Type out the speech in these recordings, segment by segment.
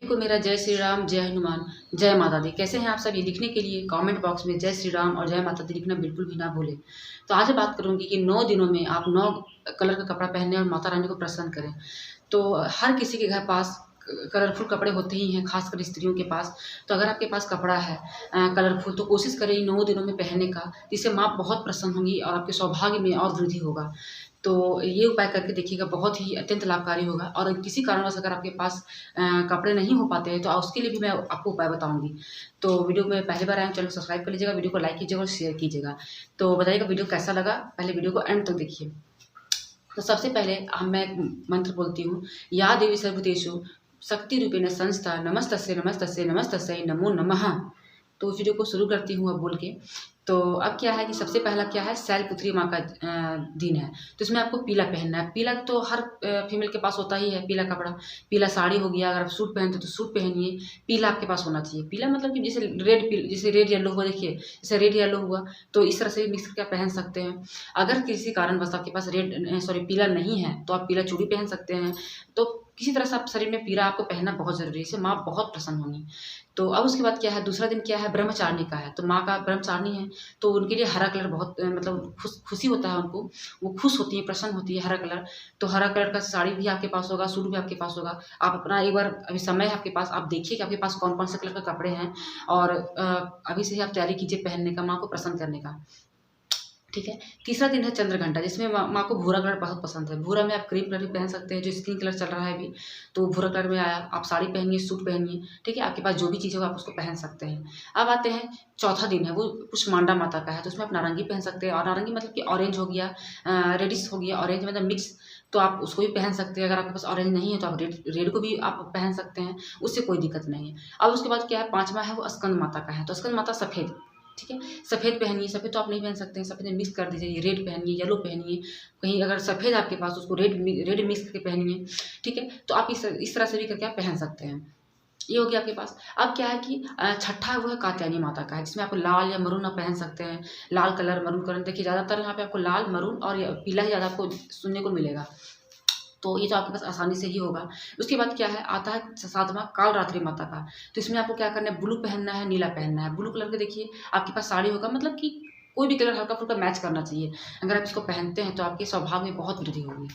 को मेरा जय श्री राम, जय हनुमान, जय माता दी। कैसे हैं आप सब? ये लिखने के लिए कमेंट बॉक्स में जय श्री राम और जय माता दी लिखना बिल्कुल भी ना भूलें। तो आज मैं बात करूंगी कि 9 दिनों में आप 9 कलर का कपड़ा पहने और माता रानी को प्रसन्न करें। तो हर किसी के घर पास कलरफुल कपड़े होते ही हैं, खासकर स्त्रियों के पास। तो अगर आपके पास कपड़ा है कलरफुल, तो कोशिश करें 9 दिनों में पहनने का, जिससे माँ बहुत प्रसन्न होंगी और आपके सौभाग्य में और वृद्धि होगा। तो ये उपाय करके देखिएगा, बहुत ही अत्यंत लाभकारी होगा। और किसी कारणवश अगर आपके पास कपड़े नहीं हो पाते हैं, तो उसके लिए भी मैं आपको उपाय बताऊँगी। तो वीडियो में पहली बार आए हैं, चैनल को सब्सक्राइब कर लीजिएगा, वीडियो को लाइक कीजिएगा और शेयर कीजिएगा। तो बताइएगा वीडियो कैसा लगा, पहले वीडियो को एंड तक देखिए। तो सबसे पहले मैं एक मंत्र बोलती हूँ, या देवी सर्वभूतेषु शक्ति रूपेण संस्था नमस्तस्यै नमस्तस्यै नमस्तस्यै नमो नमः। तो उस वीडियो को शुरू करती हूँ अब बोल के। तो अब क्या है कि सबसे पहला क्या है, शैलपुत्री माँ का दिन है। तो इसमें आपको पीला पहनना है। पीला तो हर फीमेल के पास होता ही है, पीला कपड़ा। पीला साड़ी हो गया, अगर आप सूट पहनते तो सूट पहनिए। पीला आपके पास होना चाहिए। पीला मतलब कि जैसे रेड येलो हुआ, देखिए जैसे रेड येलो हुआ, तो इस तरह से मिक्स करके आप पहन सकते हैं। अगर किसी कारणवश आपके पास पीला नहीं है, तो आप पीला चूड़ी पहन सकते हैं। तो किसी तरह से आप शरीर में पीला आपको पहनना बहुत ज़रूरी है, इससे माँ बहुत प्रसन्न होंगी। तो अब उसके बाद क्या है, दूसरा दिन क्या है, ब्रह्मचारिणी का है। तो माँ का ब्रह्मचारिणी है, तो उनके लिए हरा कलर बहुत मतलब खुशी होता है उनको, वो खुश होती है, प्रसन्न होती है। हरा कलर, तो हरा कलर का साड़ी भी आपके पास होगा, सूट भी आपके पास होगा। आप अपना एक बार, अभी समय है आपके पास, आप देखिए कि आपके पास कौन कौन से कलर के कपड़े हैं, और अभी से ही आप तैयारी कीजिए पहनने का, माँ को प्रसन्न करने का। ठीक है। तीसरा दिन है चंद्रघंटा, जिसमें माँ को भूरा कलर बहुत पसंद है। भूरा में आप क्रीम कलर भी पहन सकते हैं, जो स्किन कलर चल रहा है अभी, तो भूरा कलर में आया। आप साड़ी पहनिए, सूट पहनिए, ठीक है। आपके पास जो भी चीज़ होगा आप उसको पहन सकते हैं। अब आते हैं, चौथा दिन है वो कुष्मांडा माता का है। तो उसमें आप नारंगी पहन सकते हैं, और नारंगी मतलब कि ऑरेंज हो गया, रेडिश हो गया, ऑरेंज मतलब मिक्स, तो आप उसको भी पहन सकते हैं। अगर आपके पास ऑरेंज नहीं है तो आप रेड को भी आप पहन सकते हैं, उससे कोई दिक्कत नहीं है। अब उसके बाद क्या है, पाँचवा है वो स्कंद माता का है। तो स्कंद माता सफ़ेद, ठीक है। सफ़ेद पहनिए, सफ़ेद तो आप नहीं पहन सकते हैं, सफ़ेद में मिक्स कर दीजिए, रेड पहनिए, येलो पहनिए। कहीं अगर सफ़ेद आपके पास, उसको रेड मिक्स करके पहनिए, ठीक है। तो आप इस तरह से भी करके आप पहन सकते हैं। ये हो गया आपके पास। अब क्या है कि छठा वो है कात्यायनी माता का है, जिसमें आप लाल या मरून आप पहन सकते हैं। लाल कलर, मरून कलर, देखिए ज़्यादातर यहाँ पे आपको लाल, मरून और पीला ही ज़्यादा आपको सुनने को मिलेगा। तो ये तो आपके पास आसानी से ही होगा। उसके बाद क्या है, आता है सातवां कालरात्रि माता का। तो इसमें आपको क्या करना है, ब्लू पहनना है, नीला पहनना है। ब्लू कलर का देखिए आपके पास साड़ी होगा, मतलब कि कोई भी कलर हल्का-फुल्का मैच करना चाहिए। अगर आप इसको पहनते हैं तो आपके स्वभाव में बहुत वृद्धि होगी,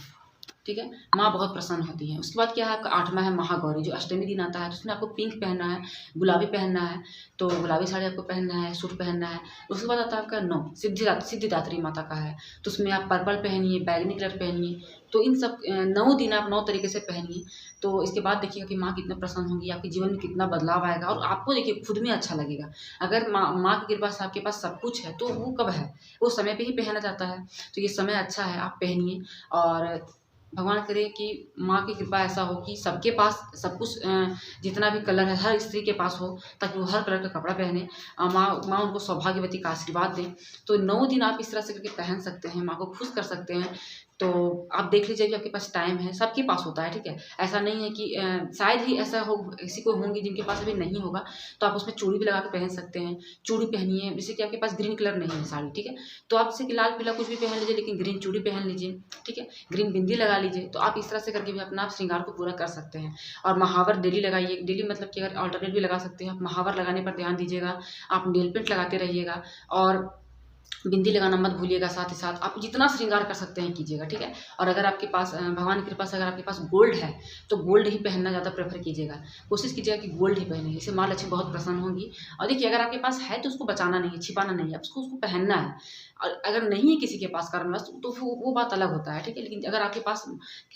ठीक है। माँ बहुत प्रसन्न होती हैं। उसके बाद क्या है, आपका आठवां है महागौरी, जो अष्टमी दिन आता है। तो उसमें आपको पिंक पहनना है, गुलाबी पहनना है। तो गुलाबी साड़ी आपको पहनना है, सूट पहनना है। उसके बाद आता है आपका 9 सिद्धिदात्री माता का है। तो उसमें आप पर्पल पहनिए, बैंगनी कलर पहनिए। तो इन सब 9 दिन आप 9 तरीके से पहनिए। तो इसके बाद देखिएगा कि माँ कितना प्रसन्न होंगी, आपके जीवन में कितना बदलाव आएगा, और आपको देखिए खुद में अच्छा लगेगा। अगर माँ की कृपा से आपके पास सब कुछ है, तो वो कब है, वो समय पे ही पहना जाता है। तो ये समय अच्छा है, आप पहनिए। और भगवान करे कि माँ की कृपा ऐसा हो कि सबके पास सब कुछ, जितना भी कलर है हर स्त्री के पास हो, ताकि वो हर कलर का कपड़ा पहने। माँ उनको सौभाग्यवती का आशीर्वाद दें। तो 9 दिन आप इस तरह से करके पहन सकते हैं, माँ को खुश कर सकते हैं। तो आप देख लीजिए कि आपके पास टाइम है, सबके पास होता है, ठीक है। ऐसा नहीं है कि शायद ही ऐसा हो, किसी को होंगी जिनके पास अभी नहीं होगा, तो आप उसमें चूड़ी भी लगा के पहन सकते हैं। चूड़ी पहनिए, जैसे कि आपके पास ग्रीन कलर नहीं है साड़ी, ठीक है, तो आप जैसे कि लाल पीला कुछ भी पहन लीजिए, लेकिन ग्रीन चूड़ी पहन लीजिए, ठीक है। ग्रीन बिंदी लगा लीजिए। तो आप इस तरह से करके भी अपना श्रृंगार को पूरा कर सकते हैं। और महावर डेली लगाइए। डेली मतलब कि अगर अल्टरनेट भी लगा सकते हैं आप, महावर लगाने पर ध्यान दीजिएगा। आप नेल पेंट लगाते रहिएगा, और बिंदी लगाना मत भूलिएगा। साथ ही साथ आप जितना श्रृंगार कर सकते हैं कीजिएगा, ठीक है। और अगर आपके पास भगवान की कृपा से अगर आपके पास गोल्ड है, तो गोल्ड ही पहनना ज़्यादा प्रेफर कीजिएगा। कोशिश कीजिएगा कि गोल्ड ही पहने, इससे माँ लक्ष्मी बहुत प्रसन्न होंगी। और देखिए अगर आपके पास है तो उसको बचाना नहीं है, छिपाना नहीं है, उसको पहनना है। और अगर नहीं है किसी के पास कारणवश, तो वो बात अलग होता है, ठीक है। लेकिन अगर आपके पास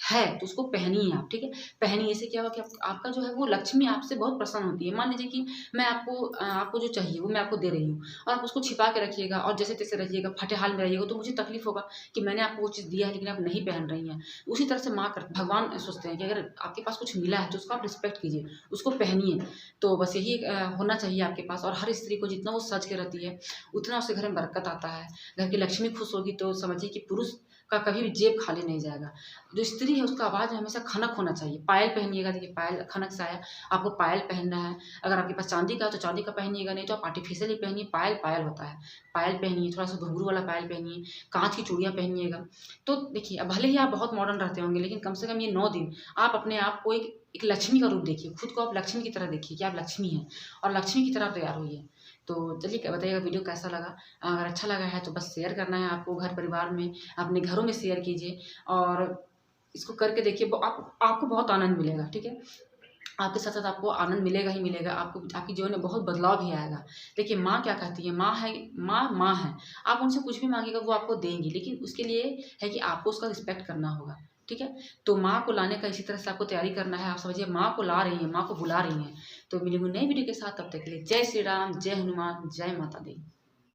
है तो उसको पहनिए आप, ठीक है। पहनिए, इससे क्या होगा कि आपका जो है वो लक्ष्मी आपसे बहुत प्रसन्न होती है। मान लीजिए कि मैं आपको जो चाहिए वो मैं आपको दे रही हूँ, और आप उसको छिपा के रखिएगा और जैसे तैसे रहिएगा, फटे-हाल में रहिएगा, तो मुझे तकलीफ होगा कि मैंने आपको वो चीज़ दिया है लेकिन आप नहीं पहन रही हैं। उसी तरह से भगवान सोचते हैं कि अगर आपके पास कुछ मिला है तो उसको आप रिस्पेक्ट कीजिए, उसको पहनिए। तो बस यही होना चाहिए आपके पास। और हर स्त्री को जितना वो सज के रहती है, उतना उसके घर में बरकत आता है। घर की लक्ष्मी खुश होगी, तो समझिए कि पुरुष का कभी भी जेब खाली नहीं जाएगा। जो स्त्री है उसका आवाज़ हमेशा खनक होना चाहिए। पायल पहनिएगा, देखिए पायल खनक सा है, आपको पायल पहनना है। अगर आपके पास चांदी का है तो चांदी का पहनिएगा, नहीं तो आप आर्टिफिशियल ही पहनिए। पायल पायल होता है, पायल पहनिए, थोड़ा-सा घुंघरू वाला पायल पहनिए, काँच की चूड़ियाँ पहनिएगा। तो देखिए, अब भले ही आप बहुत मॉडर्न रहते होंगे, लेकिन कम से कम ये 9 दिन आप अपने आप को एक एक लक्ष्मी का रूप देखिए, खुद को आप लक्ष्मी की तरह देखिए कि आप लक्ष्मी हैं और लक्ष्मी की तरह तैयार होइए। तो चलिए क्या बताइएगा वीडियो कैसा लगा? अगर अच्छा लगा है तो बस शेयर करना है आपको, घर परिवार में, अपने घरों में शेयर कीजिए और इसको करके देखिए, आपको बहुत आनंद मिलेगा, ठीक है? आपके साथ-साथ आपको आनंद मिलेगा ही मिलेगा, आपको आपके जीवन में बहुत बदलाव भी आएगा। देखिए माँ क्या कहती है, माँ है, आप उनसे कुछ भी माँगिएगा वो आपको देंगी, लेकिन उसके लिए है कि आपको उसका रिस्पेक्ट करना होगा, ठीक है? तो माँ को लाने का इसी तरह से आपको तैयारी करना है, आप समझिए माँ को ला रही हैं, माँ को बुला रही हैं। तो मिलेंगे नई वीडियो के साथ, तब तक के लिए जय श्री राम, जय हनुमान, जय माता दी।